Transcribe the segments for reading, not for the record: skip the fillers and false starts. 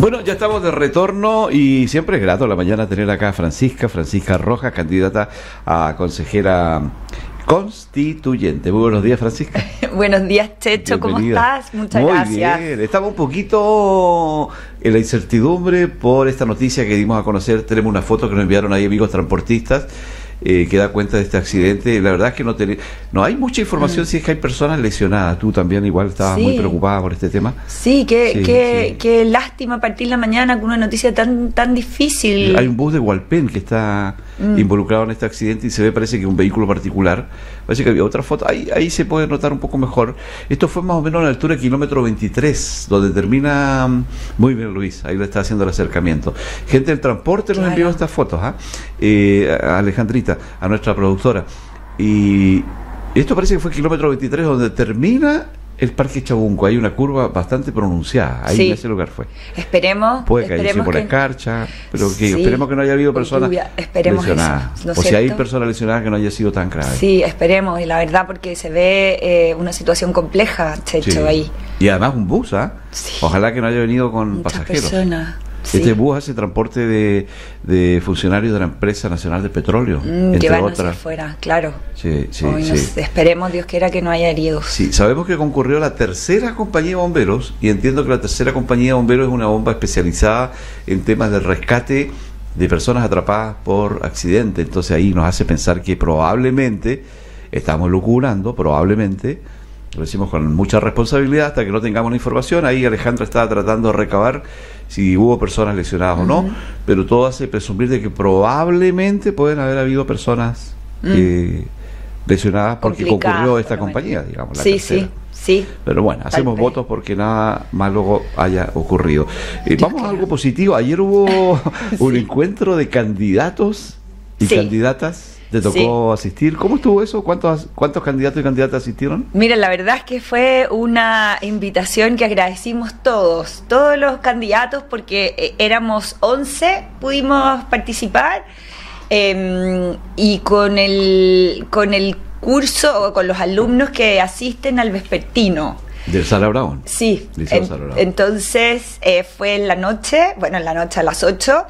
Bueno, ya estamos de retorno y siempre es grato la mañana tener acá a Francisca Rojas, candidata a consejera constituyente. Muy buenos días, Francisca. Buenos días, Checho. Bienvenida. ¿Cómo estás? Muchas gracias. Muy bien. Estamos un poquito en la incertidumbre por esta noticia que dimos a conocer. Tenemos una foto que nos enviaron ahí amigos transportistas que da cuenta de este accidente. La verdad es que no hay mucha información si es que hay personas lesionadas. Tú también igual estabas muy preocupada por este tema. Sí, qué lástima partir la mañana con una noticia tan difícil. Hay un bus de Hualpén que está involucrado en este accidente y se ve, parece que un vehículo particular. Parece que había otra foto. Ahí se puede notar un poco mejor. Esto fue más o menos a la altura de kilómetro 23, donde termina... Muy bien, Luis, ahí lo está haciendo el acercamiento. Gente del transporte nos envió estas fotos, a Alejandrita, a nuestra productora. Y esto parece que fue kilómetro 23, donde termina el Parque Chabunco. Hay una curva bastante pronunciada. Ahí en ese lugar fue. Esperemos. Puede que haya sido por la escarcha, pero que esperemos que no haya habido personas lesionadas. Eso, ¿no? O si hay personas lesionadas, que no haya sido tan grave. Sí, esperemos. Y la verdad, porque se ve una situación compleja, Checho, ahí. Y además un bus, Sí. Ojalá que no haya venido con Muchas pasajeros. Personas. Este bus hace transporte de funcionarios de la Empresa Nacional de Petróleo, que entre van otras. hacia afuera, claro. Sí. Esperemos, Dios quiera, que no haya heridos. Sí, sabemos que concurrió la tercera compañía de bomberos, y entiendo que la tercera compañía de bomberos es una bomba especializada en temas de rescate de personas atrapadas por accidente. Entonces ahí nos hace pensar que probablemente, estamos lucubrando, probablemente, lo decimos con mucha responsabilidad hasta que no tengamos la información. Ahí Alejandra estaba tratando de recabar si hubo personas lesionadas o no, pero todo hace presumir de que probablemente pueden haber habido personas lesionadas porque concurrió esta compañía, digamos, la tercera. Sí. Pero bueno, hacemos votos porque nada malo haya ocurrido. Vamos a algo positivo. Ayer hubo un encuentro de candidatos y candidatas. ¿Te tocó asistir? ¿Cómo estuvo eso? ¿Cuántos candidatos y candidatas asistieron? Mira, la verdad es que fue una invitación que agradecimos todos los candidatos, porque éramos 11, pudimos participar, y con el curso, o con los alumnos que asisten al vespertino. ¿Del Sala Brown? Sí, entonces fue en la noche a las 8,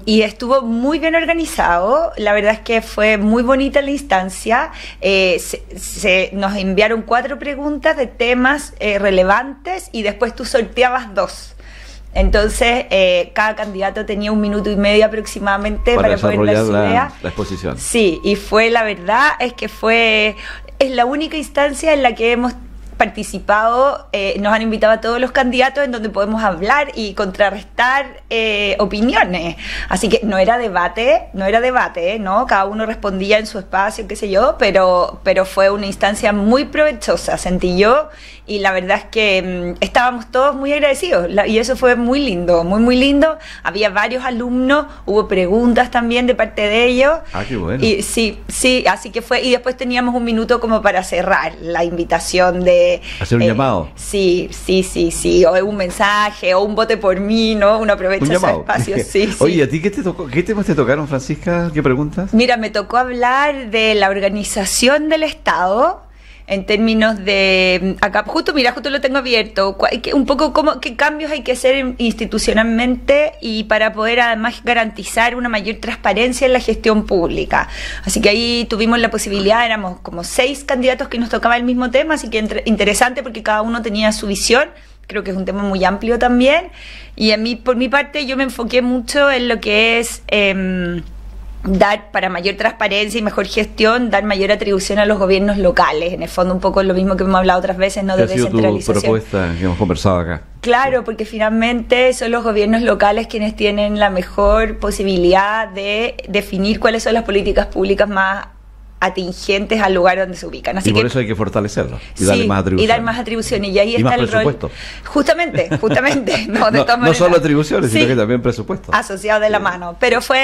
y estuvo muy bien organizado. La verdad es que fue muy bonita la instancia. Nos enviaron 4 preguntas de temas relevantes, y después tú sorteabas 2. Entonces, cada candidato tenía 1 minuto y medio aproximadamente para poder dar su idea. La exposición. Sí, y la verdad es que es la única instancia en la que hemos participado. Nos han invitado a todos los candidatos, en donde podemos hablar y contrarrestar opiniones. Así que no era debate, ¿no? Cada uno respondía en su espacio, qué sé yo, pero fue una instancia muy provechosa, sentí yo, y la verdad es que estábamos todos muy agradecidos, y eso fue muy lindo, muy lindo. Había varios alumnos, hubo preguntas también de parte de ellos. Qué bueno. Y sí, así que fue, y después teníamos 1 minuto como para cerrar la invitación de... ¿Hacer un llamado? Sí, o un mensaje, o un vote por mí, ¿no? Uno aprovecha ese espacio, sí. Oye, ¿a ti qué temas te tocaron, Francisca? ¿Qué preguntas? Mira, me tocó hablar de la organización del Estado, en términos de... Acá, justo lo tengo abierto, un poco qué cambios hay que hacer institucionalmente, y para poder además garantizar una mayor transparencia en la gestión pública. Así que ahí tuvimos la posibilidad, éramos como 6 candidatos que nos tocaba el mismo tema, así que interesante, porque cada uno tenía su visión. Creo que es un tema muy amplio también, y por mi parte, yo me enfoqué mucho en lo que es... dar, para mayor transparencia y mejor gestión, dar mayor atribución a los gobiernos locales. En el fondo, un poco lo mismo que hemos hablado otras veces, ¿no? De descentralización. ¿Qué ha sido tu propuesta que hemos conversado acá? Claro, porque finalmente son los gobiernos locales quienes tienen la mejor posibilidad de definir cuáles son las políticas públicas más atingentes al lugar donde se ubican. Así y por eso hay que fortalecerlo y darle más atribuciones. Y dar más atribuciones. Y ahí está el presupuesto. Rol. Justamente. No solo atribuciones, sino que también presupuesto. Asociado de la mano. Pero esa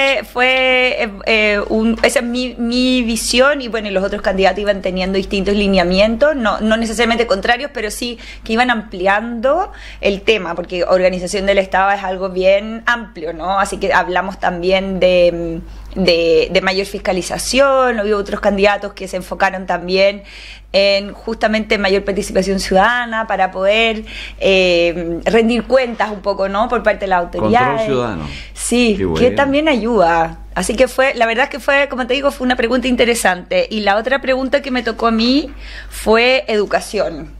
es mi visión, y bueno, y los otros candidatos iban teniendo distintos lineamientos, no necesariamente contrarios, pero sí que iban ampliando el tema, porque organización del Estado es algo bien amplio, ¿no? Así que hablamos también de de mayor fiscalización. Hubo otros candidatos que se enfocaron también en justamente mayor participación ciudadana para poder rendir cuentas un poco, ¿no? Por parte de las autoridades. Control ciudadano. Sí, Qué bueno. que también ayuda. Así que la verdad es que fue, como te digo, fue una pregunta interesante. Y la otra pregunta que me tocó a mí fue educación.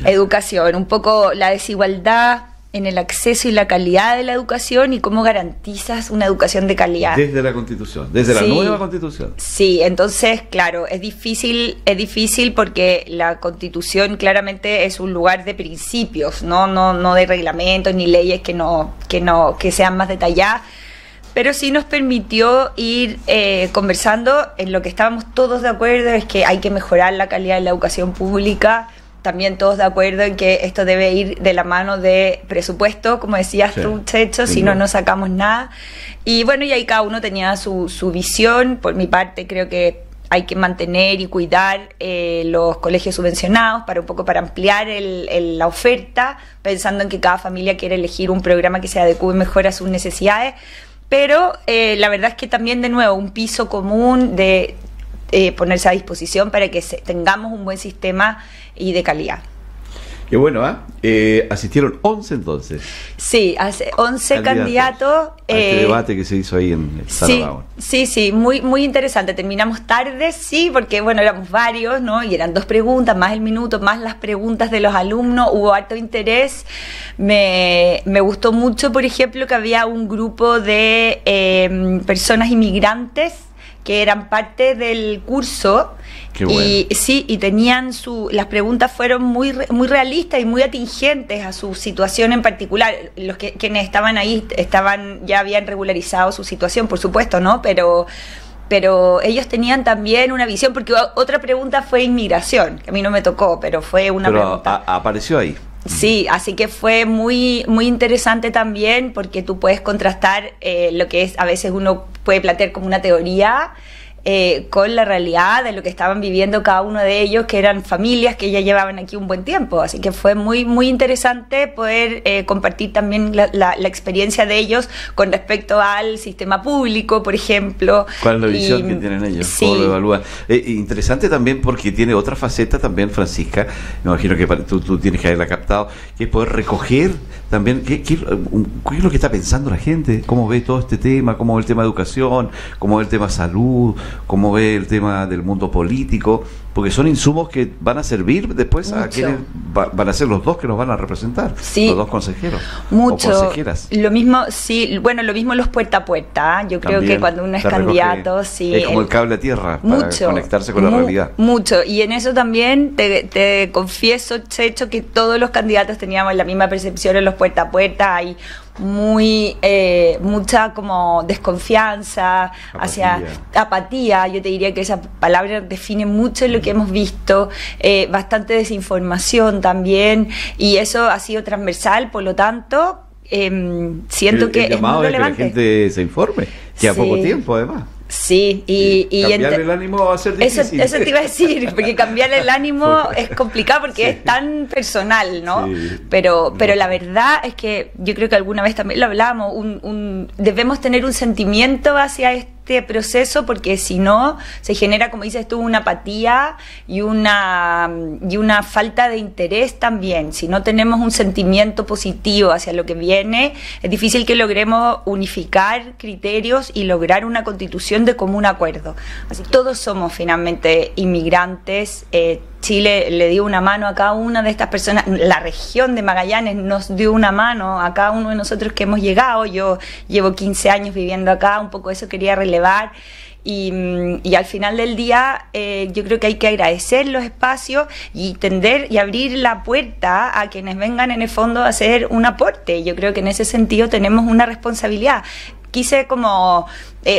Educación, un poco la desigualdad en el acceso y la calidad de la educación y cómo garantizas una educación de calidad. Desde la Constitución, desde la nueva Constitución. Sí, entonces, claro, es difícil porque la Constitución claramente es un lugar de principios, no de reglamentos ni leyes que sean más detalladas, pero sí nos permitió ir conversando en lo que estábamos todos de acuerdo, es que hay que mejorar la calidad de la educación pública. También todos de acuerdo en que esto debe ir de la mano de presupuesto, como decías tú, Checho, si no sacamos nada. Y bueno, y ahí cada uno tenía su visión. Por mi parte, creo que hay que mantener y cuidar los colegios subvencionados para ampliar la oferta, pensando en que cada familia quiere elegir un programa que se adecue mejor a sus necesidades. Pero la verdad es que también, de nuevo, un piso común de ponerse a disposición para que tengamos un buen sistema y de calidad. Qué bueno, asistieron 11 entonces. Sí, 11 candidatos. A este debate que se hizo ahí en el Sala. Sí, muy interesante. Terminamos tarde, sí, porque bueno, éramos varios, ¿no? Y eran 2 preguntas, más el minuto, más las preguntas de los alumnos. Hubo harto interés. Me gustó mucho, por ejemplo, que había un grupo de personas inmigrantes que eran parte del curso. Qué bueno. Y tenían las preguntas fueron muy realistas y muy atingentes a su situación en particular. Quienes estaban ahí ya habían regularizado su situación, por supuesto, ¿no? Pero ellos tenían también una visión, porque otra pregunta fue inmigración, que a mí no me tocó, pero fue una pregunta. Apareció ahí. Sí, así que fue muy interesante también, porque tú puedes contrastar lo que a veces uno puede plantear como una teoría con la realidad de lo que estaban viviendo cada uno de ellos, que eran familias que ya llevaban aquí un buen tiempo. Así que fue muy interesante poder compartir también la experiencia de ellos con respecto al sistema público, por ejemplo. ¿Cuál es la visión que tienen ellos? Sí. ¿Cómo lo evalúan? Interesante también porque tiene otra faceta también, Francisca, me imagino que tú tienes que haberla captado, que es poder recoger también qué es lo que está pensando la gente, cómo ve todo este tema, cómo ve el tema de educación, cómo ve el tema salud, cómo ve el tema del mundo político, porque son insumos que van a servir después a quienes van a ser los 2 que nos van a representar, los 2 consejeros o consejeras. Lo mismo los puerta a puerta. Yo creo que cuando uno es candidato, es como el cable a tierra para conectarse con la realidad. Mucho, y en eso también te confieso, Checho, que todos los candidatos teníamos la misma percepción en los puerta a puerta. Hay mucha como desconfianza, apatía. Yo te diría que esa palabra define mucho lo que hemos visto, bastante desinformación también, y eso ha sido transversal. Por lo tanto, siento que es muy relevante que la gente se informe, que a poco tiempo además. Sí, y cambiar el ánimo va a ser difícil. Eso te iba a decir, porque cambiar el ánimo es complicado porque es tan personal, ¿no? Sí. Pero la verdad es que yo creo que alguna vez también lo hablamos, debemos tener un sentimiento hacia este proceso, porque si no se genera, como dices tú, una apatía y una falta de interés también. Si no tenemos un sentimiento positivo hacia lo que viene, es difícil que logremos unificar criterios y lograr una constitución de común acuerdo. Así que todos somos finalmente inmigrantes. Chile le dio una mano a cada una de estas personas, la región de Magallanes nos dio una mano a cada uno de nosotros que hemos llegado. Yo llevo 15 años viviendo acá, un poco eso quería relevar. Y al final del día yo creo que hay que agradecer los espacios y tender y abrir la puerta a quienes vengan en el fondo a hacer un aporte. Yo creo que en ese sentido tenemos una responsabilidad. Quise como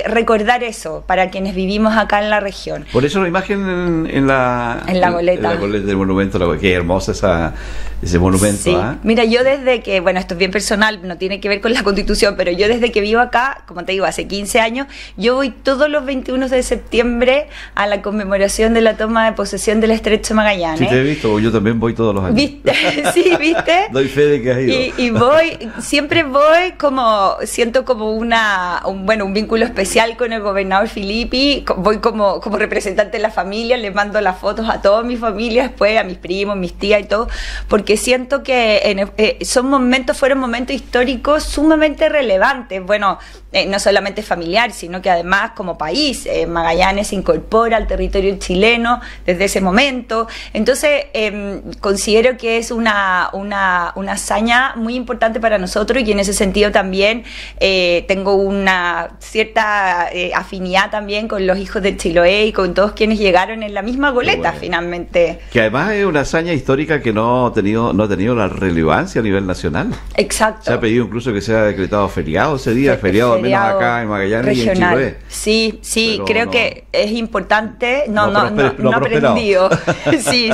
recordar eso para quienes vivimos acá en la región. Por eso la imagen en la goleta. En la goleta del monumento, qué hermosa ese monumento. Sí. Mira, yo desde que, bueno, esto es bien personal, no tiene que ver con la Constitución, pero yo desde que vivo acá, como te digo, hace 15 años, yo voy todos los 21 de septiembre a la conmemoración de la toma de posesión del Estrecho Magallanes. Sí, te he visto, yo también voy todos los años. ¿Viste? Sí, ¿viste? Doy fe de que has ido. Y siempre voy siento como una un vínculo especial con el gobernador Filippi. Voy como representante de la familia, le mando las fotos a toda mi familia, después a mis primos, mis tías y todo, porque siento que fueron momentos históricos sumamente relevantes. Bueno, no solamente familiar, sino que además como país, Magallanes se incorpora al territorio chileno desde ese momento. Entonces, considero que es una hazaña muy importante para nosotros, y en ese sentido también tengo una cierta afinidad también con los hijos de Chiloé y con todos quienes llegaron en la misma goleta, finalmente. Que además es una hazaña histórica que no ha tenido la relevancia a nivel nacional. Exacto. Se ha pedido incluso que sea decretado feriado ese día, feriado al menos acá en Magallanes regional. Y en Chiloé. Sí, pero creo que es importante. No ha aprendido. Sí.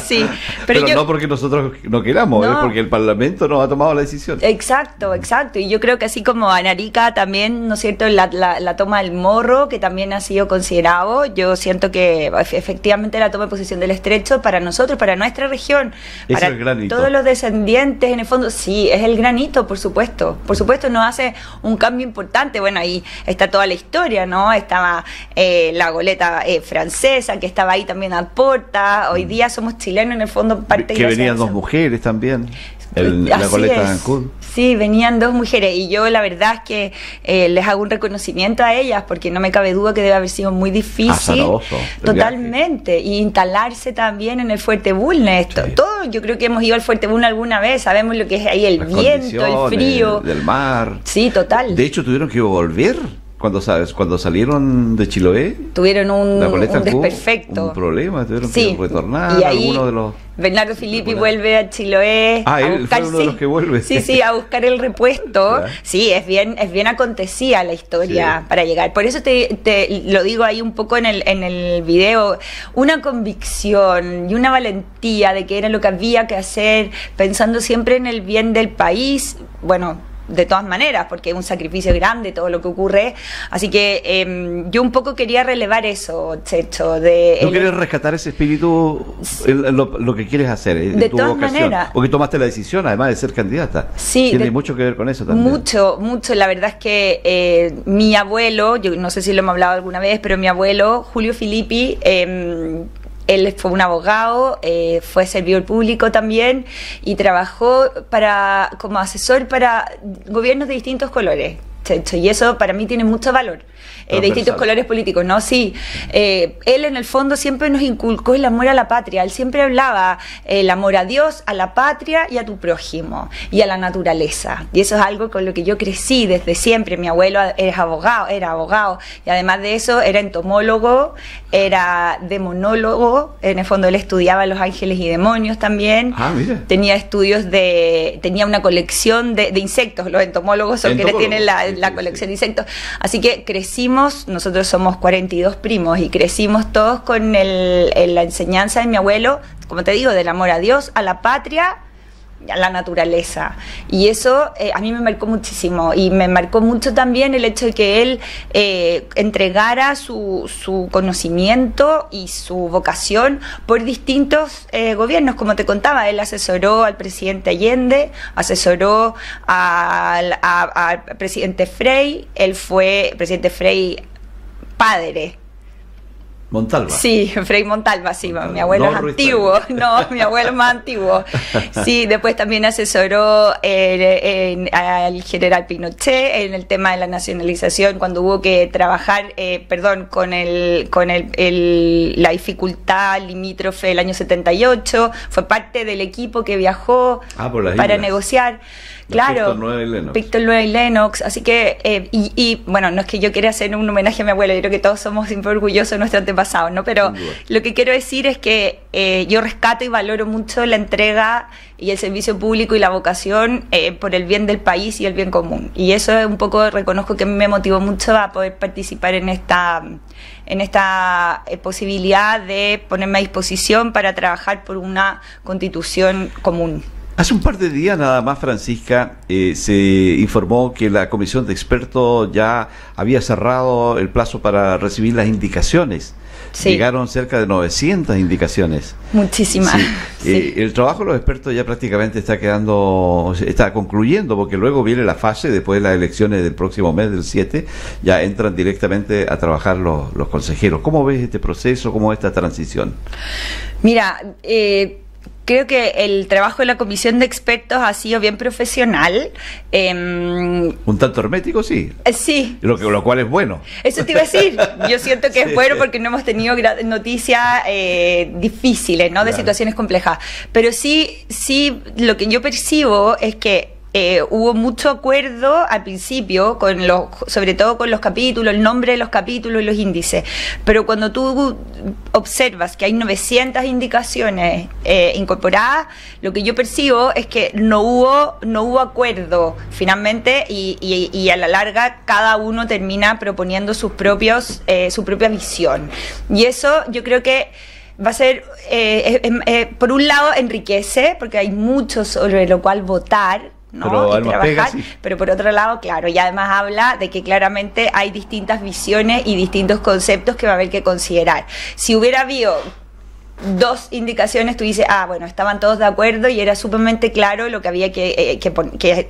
Pero no porque nosotros no queramos, es porque el Parlamento no ha tomado la decisión. Exacto. Y yo creo que así como en Arica también, ¿no es cierto?, la toma del Morro, que también ha sido considerado, yo siento que efectivamente la toma de posesión del Estrecho para nosotros, para nuestra región, es para el granito. Todos los descendientes, en el fondo, sí, es el granito, por supuesto, nos hace un cambio importante. Bueno, ahí está toda la historia, ¿no? Estaba la goleta francesa, que estaba ahí también a Porta. Hoy día somos chilenos, en el fondo, parte que venían dos mujeres también. La goleta de Ancud. Sí, venían dos mujeres, y yo la verdad es que les hago un reconocimiento a ellas, porque no me cabe duda que debe haber sido muy difícil, totalmente, y instalarse también en el Fuerte Bulnes. Sí. Todo, yo creo que hemos ido al Fuerte Bulnes alguna vez, sabemos lo que es ahí, el viento, el frío del mar. Sí, total. De hecho, tuvieron que volver. Cuando salieron de Chiloé, tuvieron un desperfecto, un problema, tuvieron que retornar. Y ahí algunos de los Bernardo Filippi vuelve a Chiloé a buscar, él fue uno de los que vuelve. Sí, a buscar el repuesto. Claro. Sí, es bien acontecida la historia para llegar. Por eso te lo digo ahí un poco en el video, una convicción y una valentía de que era lo que había que hacer, pensando siempre en el bien del país. Bueno, de todas maneras, porque es un sacrificio grande todo lo que ocurre, así que yo un poco quería relevar eso, Checho. ¿Tú quieres rescatar ese espíritu, lo que quieres hacer de tu todas vocación? Maneras. Porque tomaste la decisión, además de ser candidata. Sí. Tiene mucho que ver con eso también. Mucho. La verdad es que mi abuelo, yo no sé si lo hemos hablado alguna vez, pero mi abuelo, Julio Filippi, él fue un abogado, fue servidor público también, y trabajó como asesor para gobiernos de distintos colores. Y eso para mí tiene mucho valor, de distintos colores políticos, ¿no? Sí, él en el fondo siempre nos inculcó el amor a la patria. Él siempre hablaba el amor a Dios, a la patria y a tu prójimo y a la naturaleza, y eso es algo con lo que yo crecí desde siempre. Mi abuelo era abogado, y además de eso era entomólogo, era demonólogo. En el fondo él estudiaba los ángeles y demonios también. Tenía tenía una colección de insectos. Los entomólogos son quienes tienen la colección de insectos. Así que crecimos, nosotros somos 42 primos, y crecimos todos con la enseñanza de mi abuelo, como te digo, del amor a Dios, a la patria, a la naturaleza. Y eso a mí me marcó muchísimo, y me marcó mucho también el hecho de que él entregara su conocimiento y su vocación por distintos gobiernos. Como te contaba, él asesoró al presidente Allende, asesoró al presidente Frei. Él fue presidente Frei padre. Montalva. Sí, Frei Montalva, sí, mi abuelo es antiguo, mi abuelo es más antiguo. Sí, después también asesoró al general Pinochet en el tema de la nacionalización, cuando hubo que trabajar, con la dificultad limítrofe del año 78, fue parte del equipo que viajó para negociar. Claro, Víctor Nueva y Lennox. Así que, bueno, no es que yo quiera hacer un homenaje a mi abuelo, yo creo que todos somos siempre orgullosos de nuestro antepasado, ¿no? Pero lo que quiero decir es que yo rescato y valoro mucho la entrega y el servicio público y la vocación por el bien del país y el bien común. Y eso es un poco, reconozco que me motivó mucho a poder participar en esta posibilidad de ponerme a disposición para trabajar por una constitución común. Hace un par de días nada más, Francisca, se informó que la comisión de expertos ya había cerrado el plazo para recibir las indicaciones. Sí. Llegaron cerca de 900 indicaciones. Muchísimas. Sí. Sí. El trabajo de los expertos ya prácticamente está concluyendo, porque luego viene la fase, después de las elecciones del próximo mes, del 7, ya entran directamente a trabajar los consejeros. ¿Cómo ves este proceso? ¿Cómo ves esta transición? Mira, creo que el trabajo de la comisión de expertos ha sido bien profesional. Un tanto hermético, sí. Sí. Lo cual es bueno. Eso te iba a decir. Yo siento que es bueno porque no hemos tenido noticias difíciles, ¿no? De situaciones complejas. Pero sí, lo que yo percibo es que hubo mucho acuerdo al principio, sobre todo con los capítulos, el nombre de los capítulos y los índices, pero cuando tú observas que hay 900 indicaciones incorporadas, lo que yo percibo es que no hubo acuerdo finalmente y a la larga cada uno termina proponiendo su propia visión, y eso yo creo que va a ser, por un lado enriquece, porque hay mucho sobre lo cual votar, ¿no? Y trabajar, pega, sí. Pero por otro lado, claro, y además habla de que claramente hay distintas visiones y distintos conceptos que va a haber que considerar. Si hubiera habido 2 indicaciones, tú dices, bueno, estaban todos de acuerdo y era sumamente claro lo que había que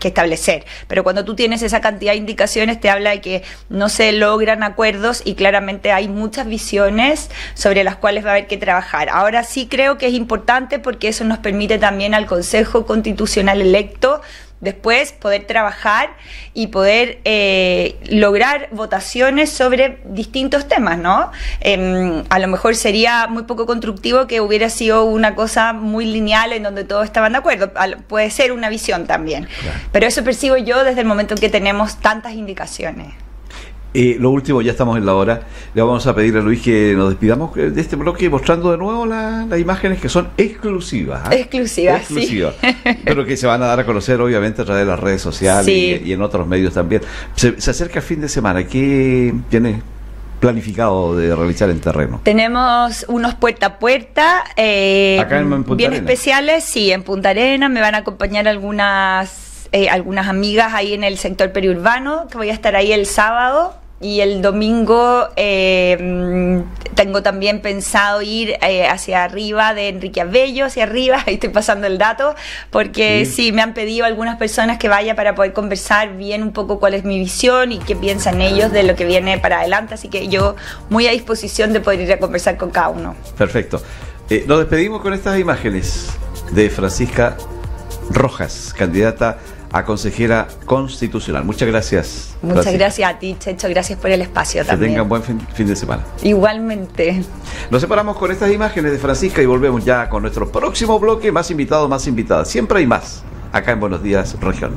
establecer. Pero cuando tú tienes esa cantidad de indicaciones, te habla de que no se logran acuerdos y claramente hay muchas visiones sobre las cuales va a haber que trabajar. Ahora sí creo que es importante porque eso nos permite también al Consejo Constitucional electo después poder trabajar y poder lograr votaciones sobre distintos temas, ¿no? A lo mejor sería muy poco constructivo que hubiera sido una cosa muy lineal en donde todos estaban de acuerdo. Puede ser una visión también. Claro. Pero eso percibo yo desde el momento en que tenemos tantas indicaciones. Lo último, ya estamos en la hora. Le vamos a pedir a Luis que nos despidamos de este bloque mostrando de nuevo las imágenes que son exclusivas. Exclusivas, sí. Pero que se van a dar a conocer obviamente a través de las redes sociales, sí, y en otros medios también. Se acerca el fin de semana. ¿Qué tienes planificado de realizar en terreno? Tenemos unos puerta a puerta acá en Punta bien Arenas. Especiales, sí, en Punta Arenas. Me van a acompañar algunas amigas ahí en el sector periurbano, que voy a estar ahí el sábado. Y el domingo tengo también pensado ir hacia arriba de Enrique Abello, hacia arriba, ahí estoy pasando el dato, porque sí, me han pedido algunas personas que vaya para poder conversar bien un poco cuál es mi visión y qué piensan ellos de lo que viene para adelante, así que yo muy a disposición de poder ir a conversar con cada uno. Perfecto. Nos despedimos con estas imágenes de Francisca Rojas, candidata a consejera constitucional. Muchas gracias. Muchas gracias a ti, Checho. Gracias por el espacio también. Que tengan buen fin de semana. Igualmente. Nos separamos con estas imágenes de Francisca y volvemos ya con nuestro próximo bloque. Más invitados, más invitadas. Siempre hay más acá en Buenos Días, Región.